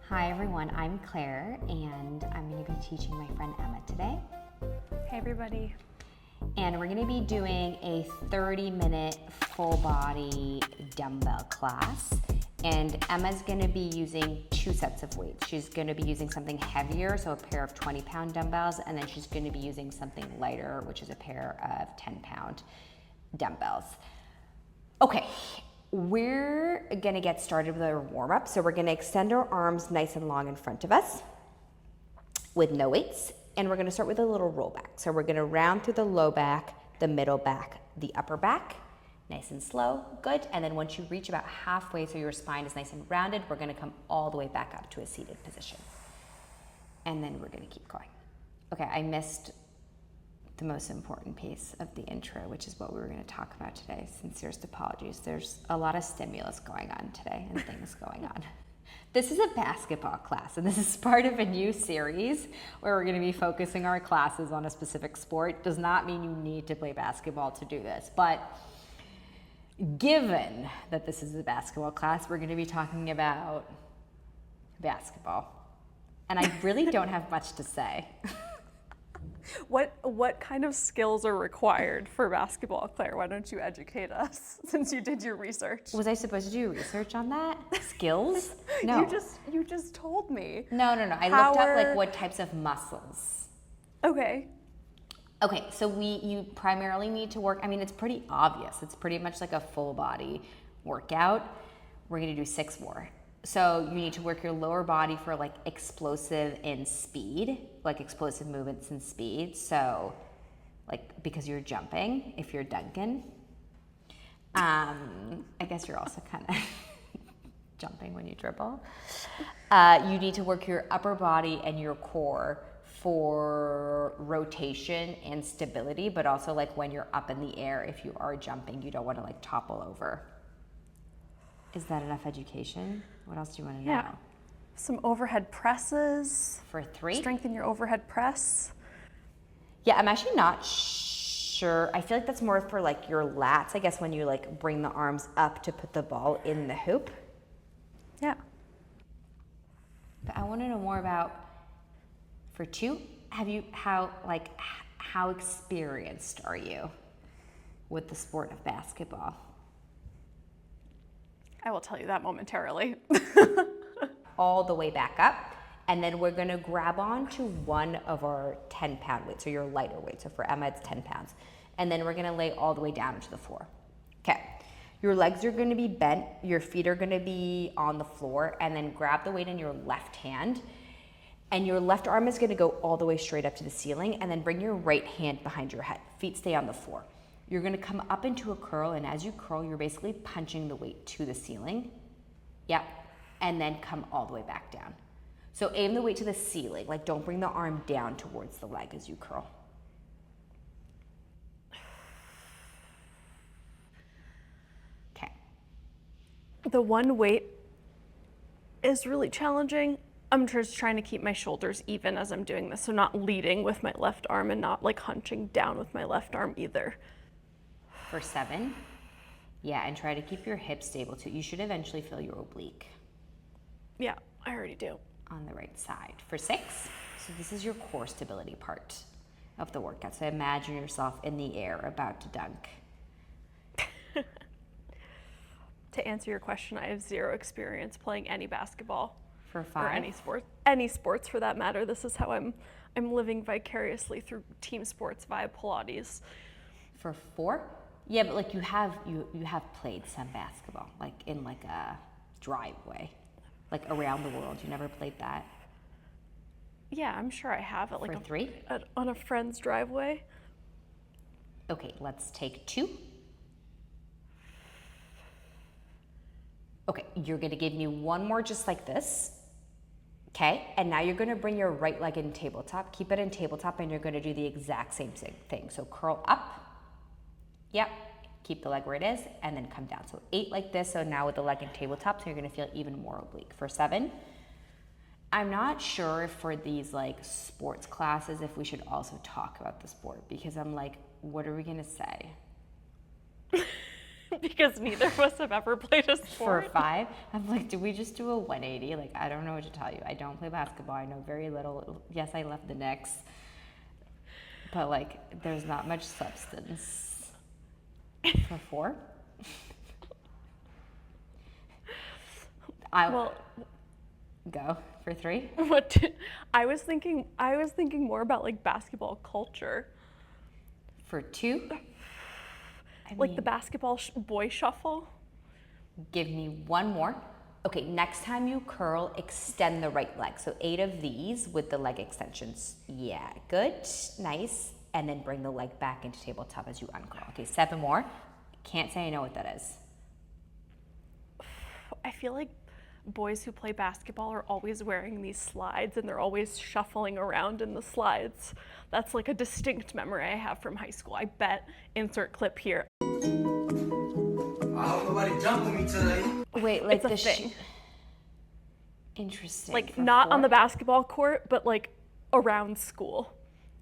Hi everyone, I'm Claire and I'm going to be teaching my friend Emma today. Hey everybody. And we're going to be doing a 30-minute full body dumbbell class. And Emma's going to be using 2 sets of weights. She's going to be using something heavier, so a pair of 20-pound dumbbells, and then she's going to be using something lighter, which is a pair of 10-pound dumbbells. Okay, we're going to get started with our warm-up. So we're going to extend our arms nice and long in front of us with no weights, and we're going to start with a little roll back. So we're going to round through the low back, the middle back, the upper back. Nice and slow, good. And then once you reach about halfway so your spine is nice and rounded, we're gonna come all the way back up to a seated position. And then we're gonna keep going. Okay, I missed the most important piece of the intro, which is what we were gonna talk about today. Sincerest apologies. There's a lot of stimulus going on today and things going on. This is a basketball class, and this is part of a new series where we're gonna be focusing our classes on a specific sport. Does not mean you need to play basketball to do this, but given that this is a basketball class, we're going to be talking about basketball. And I really don't have much to say. What kind of skills are required for basketball, Claire? Why don't you educate us since you did your research? Was I supposed to do research on that? Skills? No. You just told me. No. I looked up like what types of muscles. Okay, so you primarily need to work, I mean, it's pretty obvious. It's pretty much like a full body workout. We're gonna do 6 more. So you need to work your lower body for like explosive and speed, like explosive movements and speed. So like, because you're jumping, if you're Duncan. I guess you're also kind of jumping when you dribble. You need to work your upper body and your core for rotation and stability, but also like when you're up in the air, if you are jumping, you don't want to like topple over. Is that enough education? What else do you want to know? Yeah. Some overhead presses. For 3? Strengthen your overhead press. Yeah, I'm actually not sure. I feel like that's more for like your lats, I guess, when you like bring the arms up to put the ball in the hoop. Yeah. But I want to know more about, for 2, how experienced are you with the sport of basketball? I will tell you that momentarily. All the way back up, and then we're gonna grab on to one of our 10-pound weights, so your lighter weight. So for Emma, it's 10 pounds. And then we're gonna lay all the way down to the floor. Okay, your legs are gonna be bent, your feet are gonna be on the floor, and then grab the weight in your left hand. And your left arm is gonna go all the way straight up to the ceiling, and then bring your right hand behind your head. Feet stay on the floor. You're gonna come up into a curl, and as you curl, you're basically punching the weight to the ceiling. Yep, and then come all the way back down. So aim the weight to the ceiling, like don't bring the arm down towards the leg as you curl. Okay. The one weight is really challenging. I'm just trying to keep my shoulders even as I'm doing this, so not leading with my left arm and not like hunching down with my left arm either. For 7, yeah, and try to keep your hips stable too. You should eventually feel your oblique. Yeah, I already do. On the right side. For 6, so this is your core stability part of the workout. So imagine yourself in the air about to dunk. To answer your question, I have 0 experience playing any basketball. For 5? Or any sports for that matter. This is how I'm living vicariously through team sports via Pilates. For 4? Yeah, but like you have played some basketball, like in like a driveway, like around the world. You never played that? Yeah, I'm sure I have it. Like For 3? On a friend's driveway. Okay, let's take 2. Okay, you're gonna give me one more just like this. Okay, and now you're gonna bring your right leg in tabletop, keep it in tabletop, and you're gonna do the exact same thing. So curl up, yep, keep the leg where it is, and then come down. So 8 like this, so now with the leg in tabletop, so you're gonna feel even more oblique. For 7, I'm not sure if for these like sports classes, if we should also talk about the sport, because I'm like, what are we gonna say? Because neither of us have ever played a For sport. 5, I'm like, do we just do a 180? Like, I don't know what to tell you. I don't play basketball. I know very little. Yes, I left the Knicks, but like, there's not much substance. For 4? Well, Go for 3. I was thinking more about like basketball culture. For 2, Like the basketball boy shuffle. give me 1 more. Okay, next time you curl, extend the right leg. So 8 of these with the leg extensions. Yeah, good, nice. And then bring the leg back into tabletop as you uncurl. Okay, 7 more. Can't say I know what that is. I feel like boys who play basketball are always wearing these slides and they're always shuffling around in the slides. That's like a distinct memory I have from high school. I bet, insert clip here. I hope nobody jump on me today. Wait, like It's a thing. Interesting. Like For not 4? on the basketball court, but like around school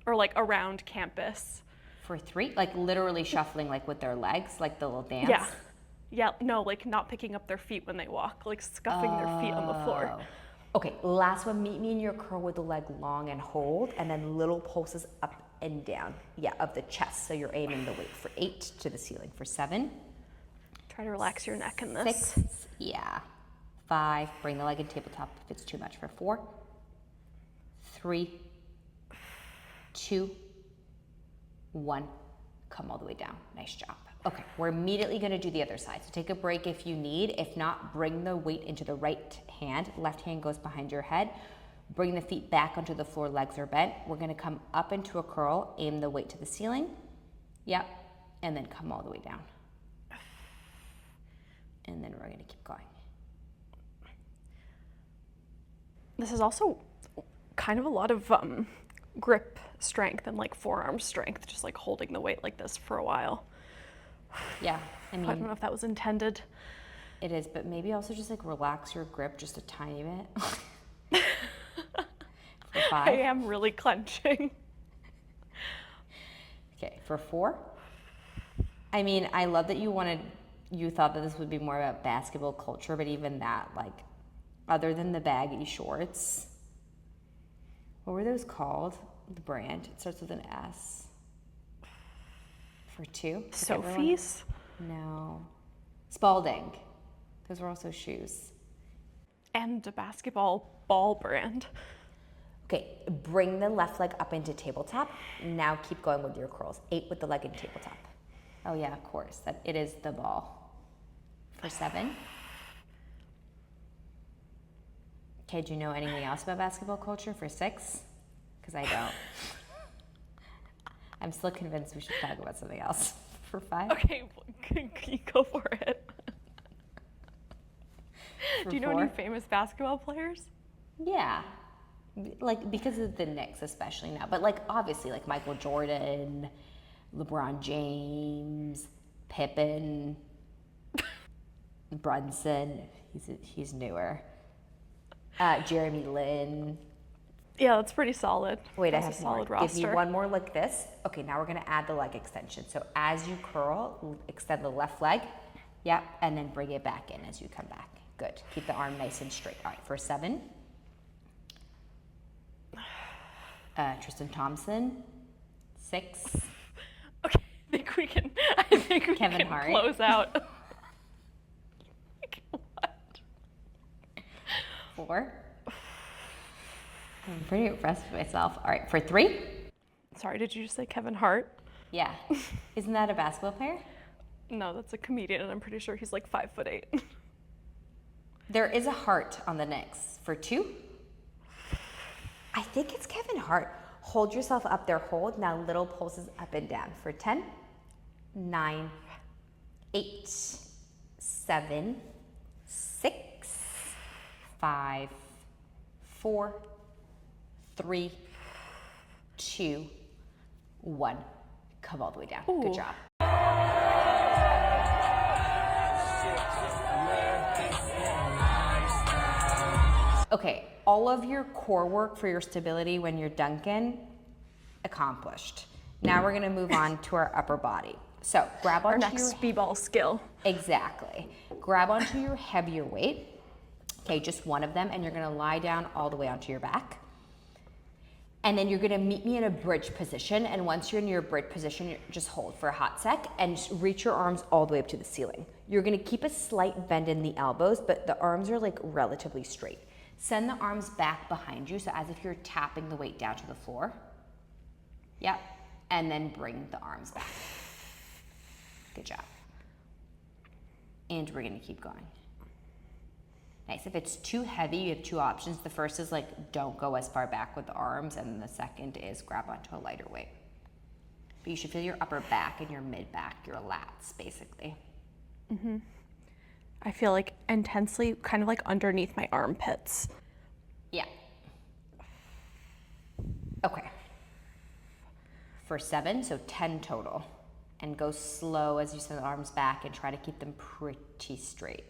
or like around campus. For 3, like literally shuffling like with their legs, like the little dance. Yeah. Yeah, no, like not picking up their feet when they walk, like scuffing their feet on the floor. Oh. Okay, last one. Meet me in your curl with the leg long and hold, and then little pulses up and down. Yeah, of the chest. So you're aiming the weight. For 8, to the ceiling. For 7. Try to relax your neck in this. 6. Yeah. 5. Bring the leg in tabletop if it's too much. For 4. 3. 2. 1. Come all the way down. Nice job. Okay, we're immediately going to do the other side. So take a break if you need. If not, bring the weight into the right hand. Left hand goes behind your head. Bring the feet back onto the floor, legs are bent. We're going to come up into a curl, aim the weight to the ceiling. Yep, and then come all the way down. And then we're going to keep going. This is also kind of a lot of grip strength and like forearm strength, just like holding the weight like this for a while. Yeah, I I don't mean, know if that was intended. it is, but maybe also just like relax your grip just a tiny bit. For 5. I am really clenching. Okay, for 4. I mean, I love that you thought that this would be more about basketball culture, but even that, like, other than the baggy shorts, what were those called? The brand. It starts with an S. For 2. Sophie's? No. Spalding. Those were also shoes. And a basketball ball brand. Okay, bring the left leg up into tabletop. Now keep going with your curls. 8 with the leg in tabletop. Oh yeah, of course. That it is the ball. For 7. Okay, do you know anything else about basketball culture? For 6? Because I don't. I'm still convinced we should talk about something else. For 5? Okay, go for it. For Do you know 4? any famous basketball players? Yeah. Like, because of the Knicks especially now. But like, obviously, like Michael Jordan, LeBron James, Pippen, Brunson. He's newer. Jeremy Lin. Yeah, that's pretty solid. Wait, I That's have a solid more. roster. Give me one more like this. Okay, now we're gonna add the leg extension. So as you curl, extend the left leg. Yep, and then bring it back in as you come back. Good. Keep the arm nice and straight. All right, for 7. Tristan Thompson. 6. Okay, I think we Kevin can Hart. close out. What? 4. I'm pretty impressed with myself. All right, for 3. Sorry, did you just say Kevin Hart? Yeah. Isn't that a basketball player? No, that's a comedian, and I'm pretty sure he's like 5'8". There is a heart on the Knicks. For 2. I think it's Kevin Hart. Hold yourself up there. Hold. Now little pulses up and down. For 10, 9, 8, 7, 6, 5, 4, 3, 2, 1. Come all the way down. Ooh. Good job. Okay, all of your core work for your stability when you're dunking, accomplished. Now we're gonna move on to our upper body. So grab Our onto next your speedball skill. Exactly. Grab onto your heavier weight. Okay, just one of them, and you're gonna lie down all the way onto your back. And then you're gonna meet me in a bridge position. And once you're in your bridge position, just hold for a hot sec and just reach your arms all the way up to the ceiling. You're gonna keep a slight bend in the elbows, but the arms are like relatively straight. Send the arms back behind you, so as if you're tapping the weight down to the floor. Yep, and then bring the arms back. Good job. And we're gonna keep going. Nice. If it's too heavy, you have two options. The first is like, don't go as far back with the arms, and the second is grab onto a lighter weight. But you should feel your upper back and your mid back, your lats, basically. Mm-hmm. I feel like intensely, kind of like underneath my armpits. Yeah. Okay. For 7, so 10 total. And go slow as you send the arms back and try to keep them pretty straight.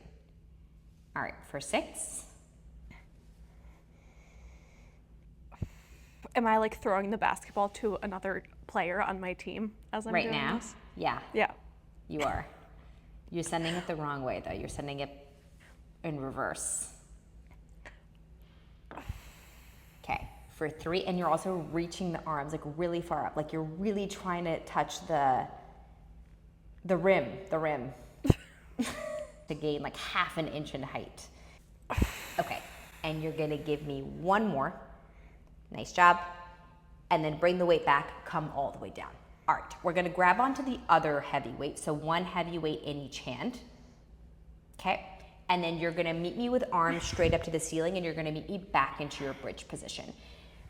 All right, for 6. Am I like throwing the basketball to another player on my team as I'm doing Right now? this? Yeah. Yeah. You are. You're sending it the wrong way, though. You're sending it in reverse. Okay, for 3, and you're also reaching the arms like really far up, like you're really trying to touch the rim, to gain like half an inch in height. Okay, and you're gonna give me one more. Nice job. And then bring the weight back, come all the way down. All right, we're gonna grab onto the other heavy weight, so one heavy weight in each hand. Okay, and then you're gonna meet me with arms straight up to the ceiling, and you're gonna meet me back into your bridge position.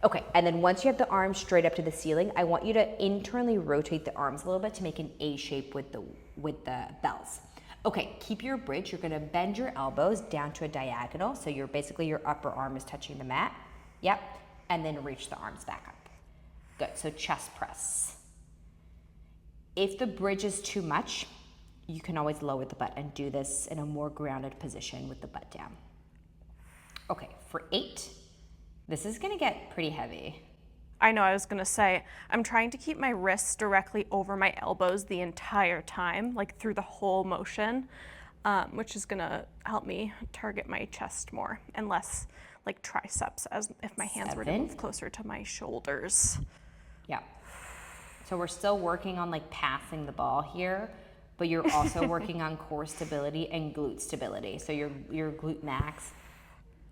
Okay, and then once you have the arms straight up to the ceiling, I want you to internally rotate the arms a little bit to make an A shape with the bells. Okay, keep your bridge. You're gonna bend your elbows down to a diagonal, so you're basically your upper arm is touching the mat. Yep, and then reach the arms back up. Good, so chest press. If the bridge is too much, you can always lower the butt and do this in a more grounded position with the butt down. Okay, for 8, this is gonna get pretty heavy. I know, I was gonna say, I'm trying to keep my wrists directly over my elbows the entire time, like through the whole motion, which is gonna help me target my chest more and less like triceps, as if my hands were to move closer to my shoulders. Yeah. So we're still working on like passing the ball here, but you're also working on core stability and glute stability. So your glute max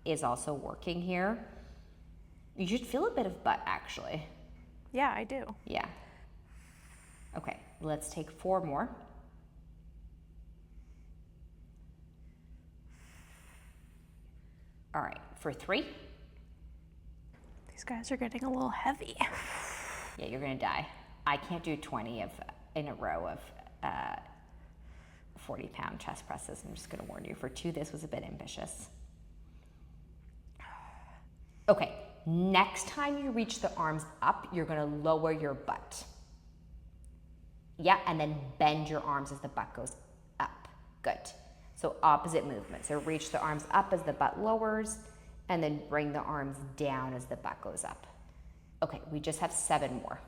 is also working here. You should feel a bit of butt, actually. Yeah, I do. Yeah. Okay, let's take 4 more. All right, for 3. These guys are getting a little heavy. Yeah, you're gonna die. I can't do 20 in a row of 40-pound chest presses. I'm just gonna warn you. For 2, this was a bit ambitious. Okay. Next time you reach the arms up, you're gonna lower your butt. Yeah, and then bend your arms as the butt goes up. Good. So opposite movement. So reach the arms up as the butt lowers, and then bring the arms down as the butt goes up. Okay, we just have 7 more.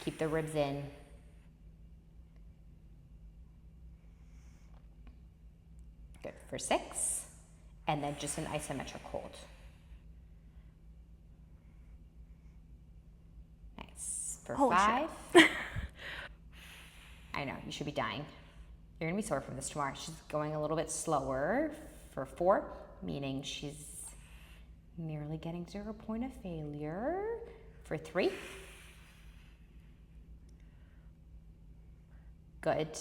Keep the ribs in. Good, for 6. And then just an isometric hold. For Holy 5, I know, you should be dying. You're gonna be sore from this tomorrow. She's going a little bit slower. For 4, meaning she's nearly getting to her point of failure. For 3, good.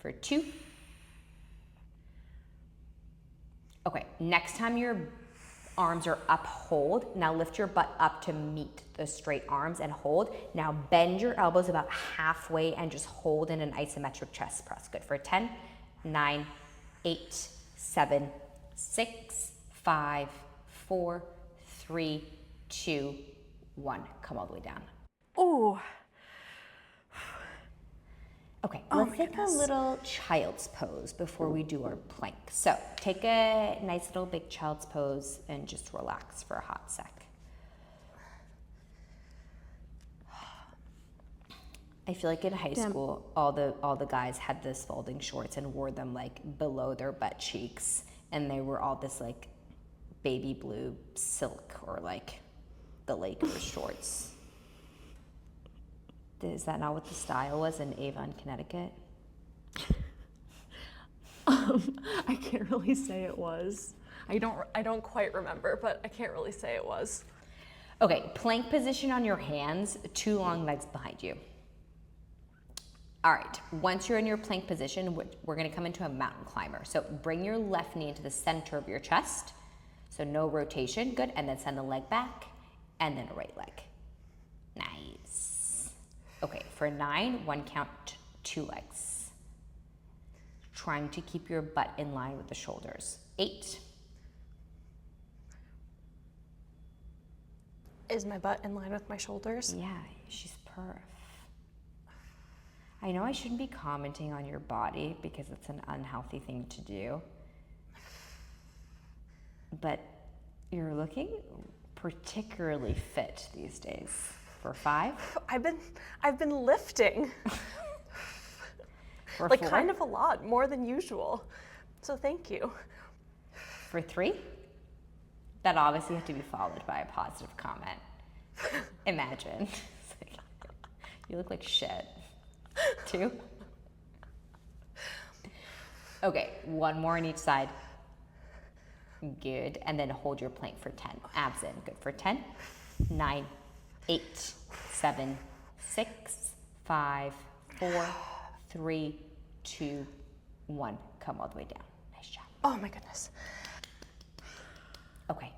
For 2, okay, next time your arms are up, hold. Now lift your butt up to meet the straight arms and hold. Now bend your elbows about halfway and just hold in an isometric chest press. Good. For 10, 9, 8, 7, 6, 5, 4, 3, 2, 1. Come all the way down. Oh. Okay, let's take a little child's pose before we do our plank. So take a nice little big child's pose and just relax for a hot sec. I feel like in high school, all the guys had this folding shorts and wore them like below their butt cheeks, and they were all this like baby blue silk or like the Lakers shorts. Is that not what the style was in Avon, Connecticut? I can't really say it was. I don't quite remember, but I can't really say it was. Okay, plank position on your hands, 2 long legs behind you. All right, once you're in your plank position, we're gonna come into a mountain climber. So bring your left knee into the center of your chest. So no rotation, good. And then send the leg back and then a right leg. Nice. Okay, for 9, 1 count, 2 legs. Trying to keep your butt in line with the shoulders. 8. Is my butt in line with my shoulders? Yeah, she's perf. I know I shouldn't be commenting on your body because it's an unhealthy thing to do, but you're looking particularly fit these days. For 5? I've been lifting. For like 4? kind of a lot, more than usual. So thank you. For 3? That obviously had to be followed by a positive comment. Imagine. You look like shit. 2? Okay, 1 more on each side. Good. And then hold your plank for 10. Abs in. Good. For 10, 9, 8, 7, 6, 5, 4, 3, 2, 1. Come all the way down. Nice job. Oh my goodness. Okay.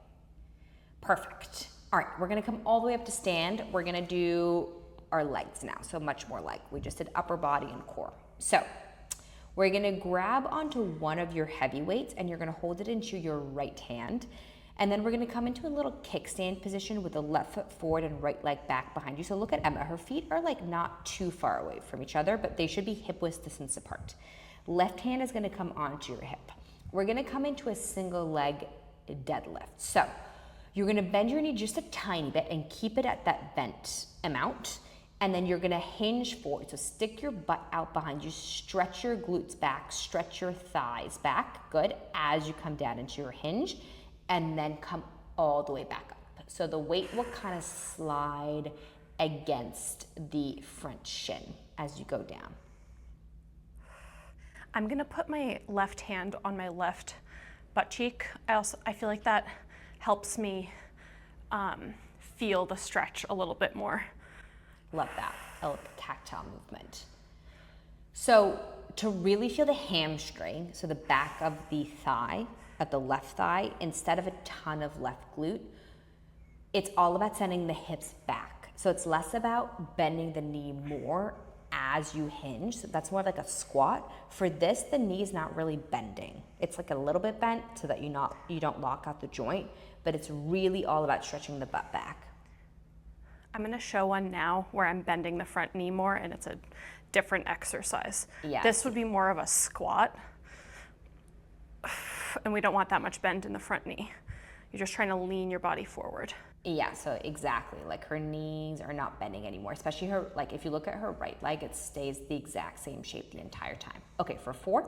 Perfect. All right, we're gonna come all the way up to stand. We're gonna do our legs now, so much more leg. We just did upper body and core. So we're gonna grab onto one of your heavy weights and you're gonna hold it into your right hand. And then we're gonna come into a little kickstand position with the left foot forward and right leg back behind you. So look at Emma, her feet are like not too far away from each other, but they should be hip-width distance apart. Left hand is gonna come onto your hip. We're gonna come into a single leg deadlift. So you're gonna bend your knee just a tiny bit and keep it at that bent amount. And then you're gonna hinge forward. So stick your butt out behind you, stretch your glutes back, stretch your thighs back, good, as you come down into your hinge, and then come all the way back up. So the weight will kind of slide against the front shin as you go down. I'm gonna put my left hand on my left butt cheek. I feel like that helps me feel the stretch a little bit more. Love that. I love the tactile movement. So to really feel the hamstring, so the back of the thigh, at the left thigh, instead of a ton of left glute, it's all about sending the hips back. So it's less about bending the knee more as you hinge. So that's more like a squat. For this, the knee is not really bending. It's like a little bit bent so that you don't lock out the joint, but it's really all about stretching the butt back. I'm gonna show one now where I'm bending the front knee more and it's a different exercise. Yes. This would be more of a squat. And we don't want that much bend in the front knee. You're just trying to lean your body forward. Yeah, so exactly, like her knees are not bending anymore, especially her, like if you look at her right leg, it stays the exact same shape the entire time. Okay, for 4.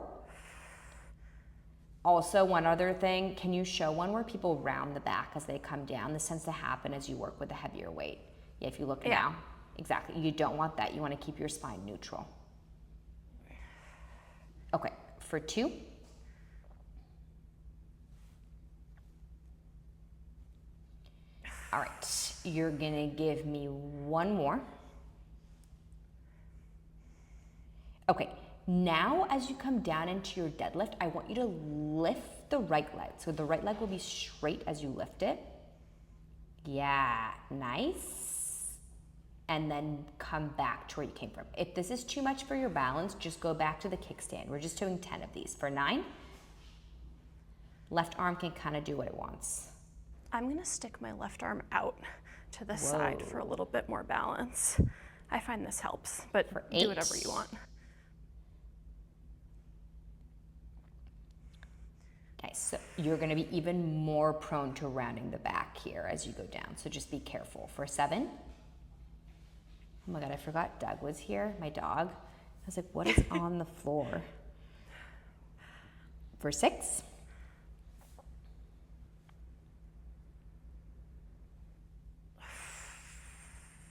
Also, one other thing, can you show one where people round the back as they come down? This tends to happen as you work with a heavier weight. Yeah, if you look now, exactly. You don't want that. You want to keep your spine neutral. Okay, for 2. All right, you're gonna give me 1 more. Okay, now as you come down into your deadlift, I want you to lift the right leg. So the right leg will be straight as you lift it. Yeah, nice. And then come back to where you came from. If this is too much for your balance, just go back to the kickstand. We're just doing 10 of these. For 9, left arm can kind of do what it wants. I'm gonna stick my left arm out to the side for a little bit more balance. I find this helps, but For 8. do whatever you want. Okay, so you're gonna be even more prone to rounding the back here as you go down, so just be careful. For 7, Oh my God, I forgot Doug was here, my dog. I was like, what is on the floor? For 6.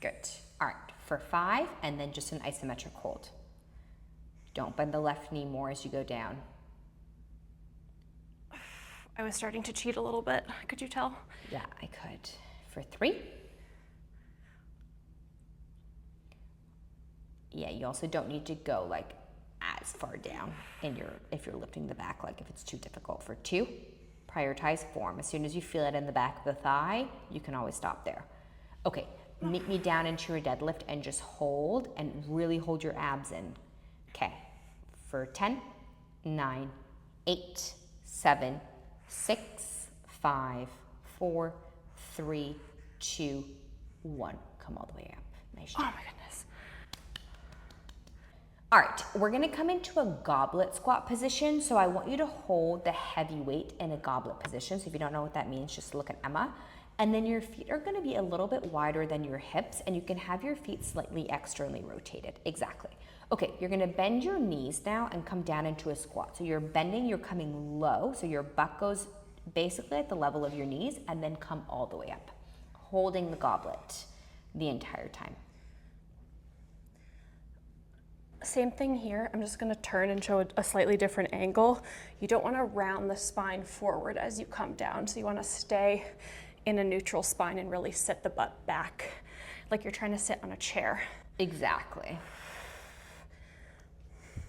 Good. All right, for 5, and then just an isometric hold. Don't bend the left knee more as you go down. I was starting to cheat a little bit. Could you tell? Yeah, I could. For 3. Yeah, you also don't need to go like as far down if you're lifting the back leg, if it's too difficult. For 2, prioritize form. As soon as you feel it in the back of the thigh, you can always stop there. Okay, meet me down into your deadlift and just hold and really hold your abs in. Okay, for 10, 9, 8, 7, 6, 5, 4, 3, 2, 1. Come all the way up. Nice job. Oh my goodness. All right, we're gonna come into a goblet squat position. So I want you to hold the heavy weight in a goblet position. So if you don't know what that means, just look at Emma. And then your feet are gonna be a little bit wider than your hips, and you can have your feet slightly externally rotated. Exactly. Okay, you're gonna bend your knees now and come down into a squat. So you're bending, you're coming low, so your butt goes basically at the level of your knees, and then come all the way up, holding the goblet the entire time. Same thing here. I'm just gonna turn and show a slightly different angle. You don't wanna round the spine forward as you come down. So you wanna stay in a neutral spine and really sit the butt back like you're trying to sit on a chair. Exactly.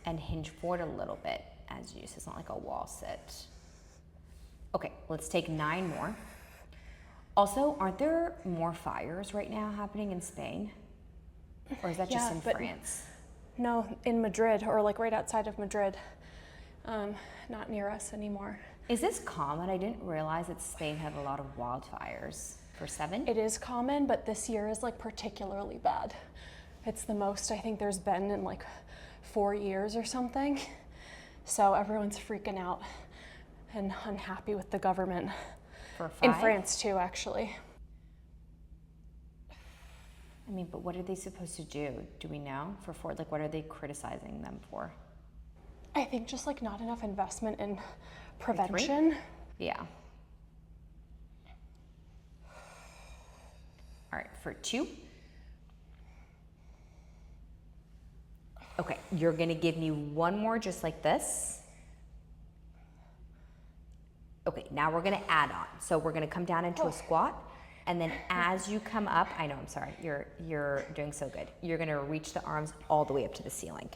And hinge forward a little bit as you, so it's not like a wall sit. Okay, let's take 9 more. Also, aren't there more fires right now happening in Spain? Or is that just in France? No, in Madrid, or like right outside of Madrid. Not near us anymore. Is this common? I didn't realize that Spain had a lot of wildfires. For 7? It is common, but this year is like particularly bad. It's the most I think there's been in like 4 years or something. So everyone's freaking out and unhappy with the government. For 5? In France too, actually. I mean, but what are they supposed to do? Do we know? For 4, like what are they criticizing them for? I think just like not enough investment in prevention. Yeah. All right, for 2. Okay, you're gonna give me 1 more just like this. Okay, now we're gonna add on. So we're gonna come down into a squat, and then as you come up, I know, I'm sorry, you're doing so good. You're gonna reach the arms all the way up to the ceiling.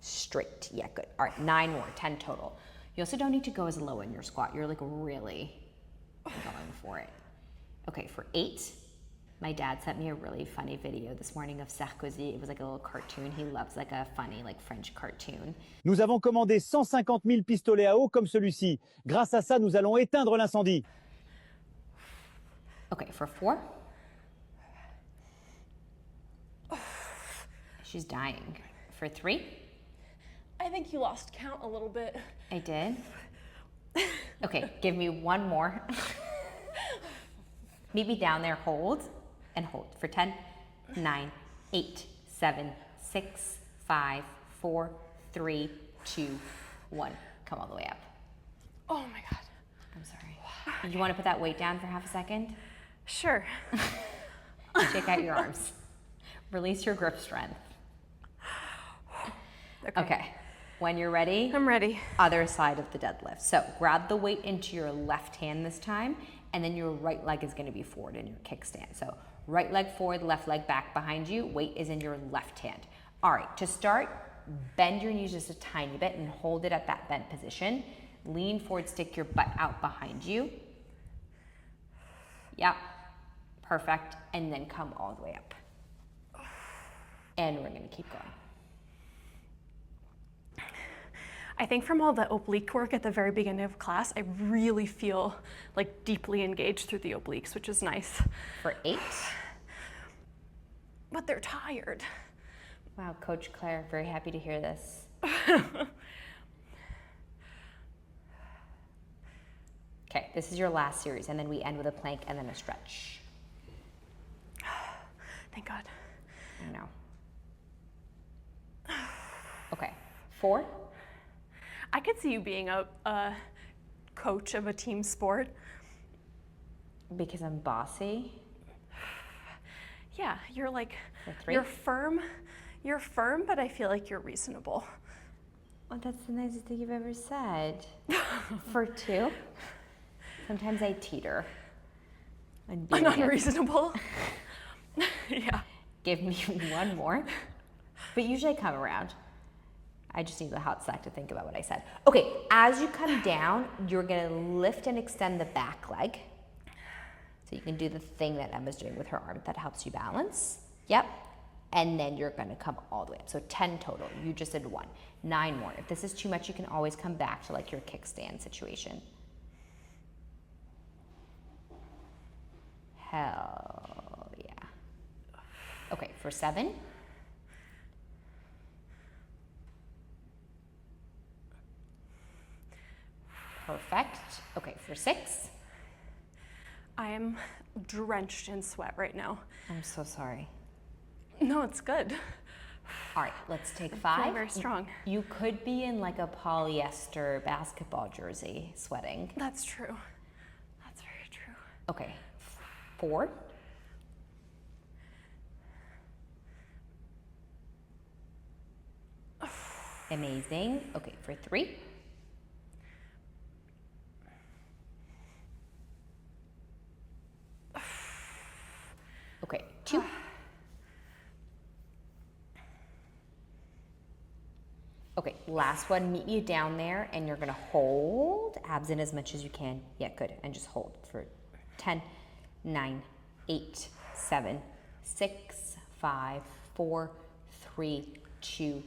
Straight, yeah, good. All right, 9 more, 10 total. You also don't need to go as low in your squat. You're like really going for it. Okay, for 8, my dad sent me a really funny video this morning of Sarkozy. It was like a little cartoon. He loves like a funny like French cartoon. Nous avons commandé 150 000 pistolets à eau comme celui-ci. Grâce à ça, nous allons éteindre l'incendie. Okay, for 4. She's dying. For 3. I think you lost count a little bit. I did? Okay, give me 1 more. Meet me down there, hold, and hold. For 10, 9, 8, 7, 6, 5, 4, 3, 2, 1. Come all the way up. Oh my God. I'm sorry. You want to put that weight down for half a second? Sure. Shake out your arms. Release your grip strength. Okay. When you're ready, I'm ready. Other side of the deadlift. So grab the weight into your left hand this time, and then your right leg is going to be forward in your kickstand. So right leg forward, left leg back behind you. Weight is in your left hand. All right, to start, bend your knees just a tiny bit and hold it at that bent position. Lean forward, stick your butt out behind you. Yep, perfect. And then come all the way up. And we're going to keep going. I think from all the oblique work at the very beginning of class, I really feel like deeply engaged through the obliques, which is nice. For 8. But they're tired. Wow, Coach Claire, very happy to hear this. Okay, this is your last series, and then we end with a plank and then a stretch. Thank God. I know. Okay, 4. I could see you being a coach of a team sport. Because I'm bossy. Yeah, you're like, For 3. You're firm, but I feel like you're reasonable. Well, that's the nicest thing you've ever said. For 2. Sometimes I teeter. And being Unreasonable. Yeah. Give me 1 more. But usually I come around. I just need the hot sack to think about what I said. Okay, as you come down, you're gonna lift and extend the back leg. So you can do the thing that Emma's doing with her arm that helps you balance. Yep. And then you're gonna come all the way up. So 10 total, you just did 1. 9 more. If this is too much, you can always come back to like your kickstand situation. Hell yeah. Okay, for 7. Perfect. Okay, for 6. I am drenched in sweat right now. I'm so sorry. No, it's good. All right, let's take I 5. feel very strong. You could be in like a polyester basketball jersey sweating. That's true. That's very true. Okay, 4. Amazing. Okay, for 3. Okay, 2. Okay, last one, meet you down there and you're gonna hold abs in as much as you can. Yeah, good, and just hold for 10, 9, 8, 7, 6, 5, 4, 3, 2,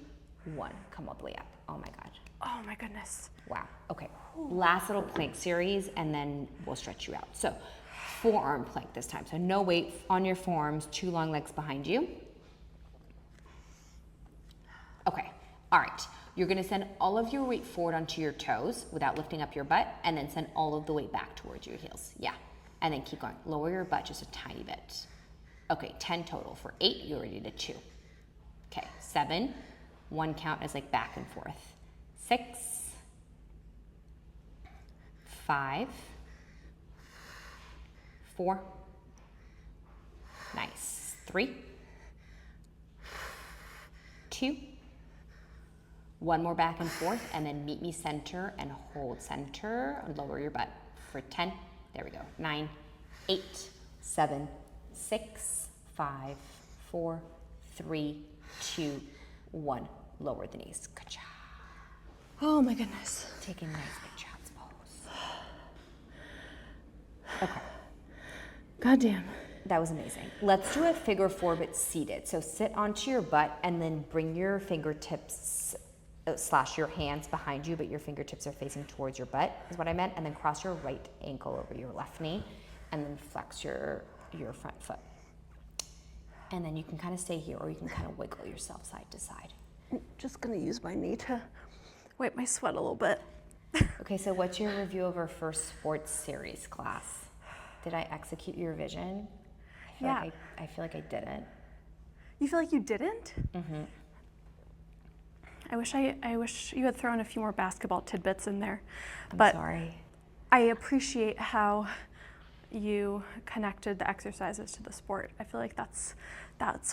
1. Come all the way up. Oh my God. Oh my goodness. Wow, okay. Last little plank series and then we'll stretch you out. So forearm plank this time. So no weight on your forearms, 2 long legs behind you. Okay, all right. You're gonna send all of your weight forward onto your toes without lifting up your butt, and then send all of the weight back towards your heels. Yeah, and then keep going. Lower your butt just a tiny bit. Okay, 10 total. For 8, you already did 2. Okay, 7, 1 count is like back and forth. 6, 5, 4, nice. 3, 2, 1 more back and forth, and then meet me center and hold center and lower your butt for 10. There we go. 9, 8, 7, 6, 5, 4, 3, 2, 1. Lower the knees. Good job. Oh my goodness. Take a nice big child's pose. Okay. Goddamn. That was amazing. Let's do a figure 4 but seated. So sit onto your butt and then bring your fingertips / your hands behind you, but your fingertips are facing towards your butt is what I meant. And then cross your right ankle over your left knee and then flex your front foot. And then you can kind of stay here or you can kind of wiggle yourself side to side. I'm just gonna use my knee to wipe my sweat a little bit. Okay, so what's your review of our first sports series class? Did I execute your vision? I feel like I didn't. You feel like you didn't? Mm-hmm. I wish you had thrown a few more basketball tidbits in there. I'm sorry. I appreciate how you connected the exercises to the sport. I feel like that's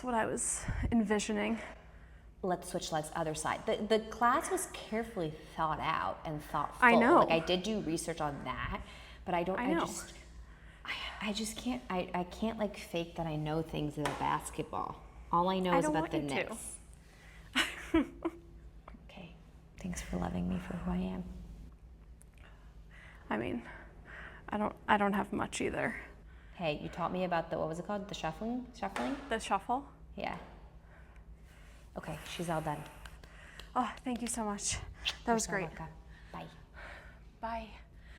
what I was envisioning. Let's switch legs other side. The class was carefully thought out and thoughtful. I know. Like I did do research on that, but I just can't like fake that I know things about basketball. All I know is about the Knicks. Okay. Thanks for loving me for who I am. I mean, I don't have much either. Hey, you taught me about what was it called? The shuffling? The shuffle? Yeah. Okay, she's all done. Oh, thank you so much. That was great. Bye. Bye.